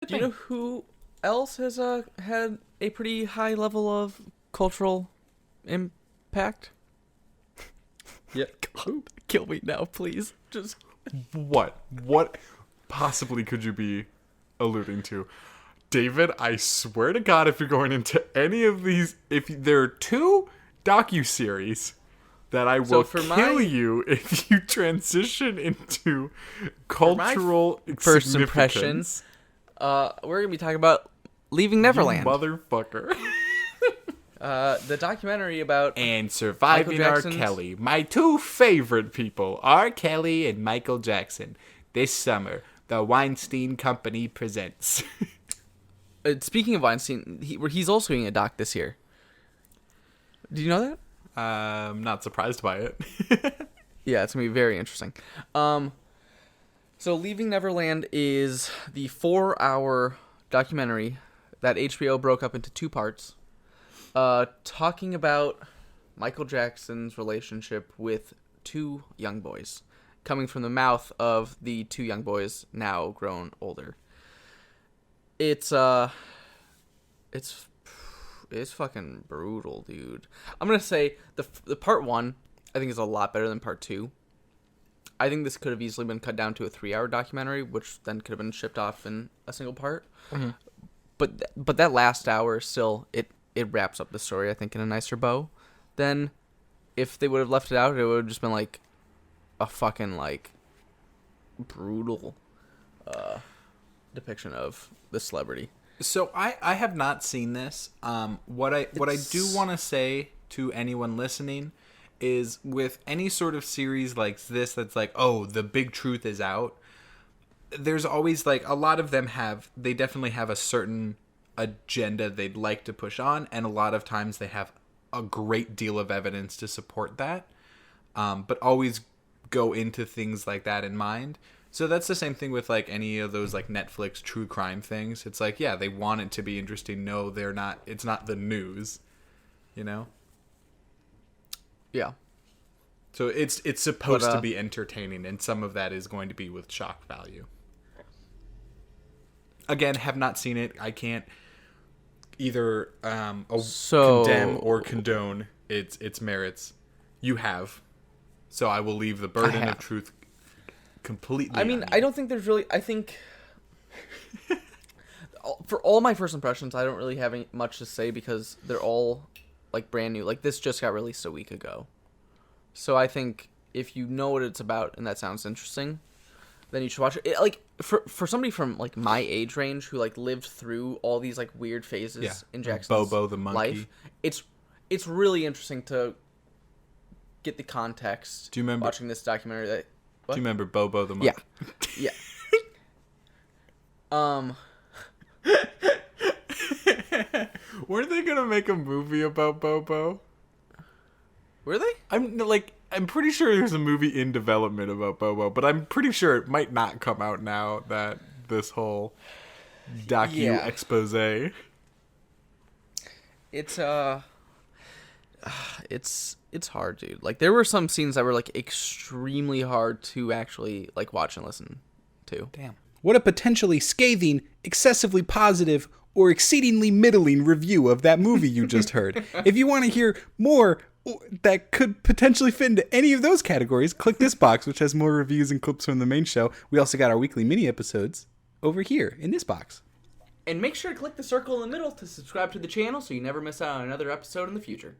Do you know who else has had a pretty high level of cultural impact? Yeah. God, kill me now, please. Just What? What possibly could you be alluding to? David, I swear to God, if you're going into any of these, if there are 2 docuseries that I will kill you if you transition into cultural first impressions, we're going to be talking about Leaving Neverland. You motherfucker. The documentary about and Surviving R. Kelly. My 2 favorite people, R. Kelly and Micahel Jackson. This summer, the Weinstein Company presents. Speaking of Weinstein, he's also doing a doc this year. Did you know that? I'm not surprised by it. Yeah, it's going to be very interesting. So Leaving Neverland is the 4-hour documentary that HBO broke up into 2 parts. Talking about Micahel Jackson's relationship with 2 young boys, coming from the mouth of the 2 young boys now grown older. It's fucking brutal, dude. I'm gonna say the part 1 I think is a lot better than part 2. I think this could have easily been cut down to a 3-hour documentary, which then could have been shipped off in a single part. Mm-hmm. But that last hour still it wraps up the story, I think, in a nicer bow than if they would have left it out. It would have just been like a fucking like brutal depiction of the celebrity. So I have not seen this. What I do want to say to anyone listening is, with any sort of series like this that's like, oh, the big truth is out, there's always like a lot of them they definitely have a certain agenda they'd like to push on, and a lot of times they have a great deal of evidence to support that, but always go into things like that in mind. So that's the same thing with like any of those like Netflix true crime things. It's like, yeah, they want it to be interesting. No, they're not. It's not the news, you know? Yeah. So it's supposed to be entertaining, and some of that is going to be with shock value. Again, have not seen it. I can't either condemn or condone its merits. You have. So I will leave the burden of truth completely. I mean, I don't think there's really... I think... for all my first impressions, I don't really have much to say because they're all like brand new. Like, this just got released a week ago. So I think if you know what it's about and that sounds interesting, then you should watch it. Like, for somebody from like my age range who like lived through all these like weird phases in Jackson's Bobo the monkey life, it's really interesting to get the context. Do you remember watching this documentary? Do you remember Bobo the monkey? Yeah. Weren't they gonna make a movie about Bobo? Were they? I'm pretty sure there's a movie in development about Bobo, but I'm pretty sure it might not come out now that this whole expose. It's hard, dude. Like, there were some scenes that were like extremely hard to actually like watch and listen to. Damn. What a potentially scathing, excessively positive, or exceedingly middling review of that movie you just heard. If you want to hear more that could potentially fit into any of those categories, click this box, which has more reviews and clips from the main show. We also got our weekly mini episodes over here in this box. And make sure to click the circle in the middle to subscribe to the channel so you never miss out on another episode in the future.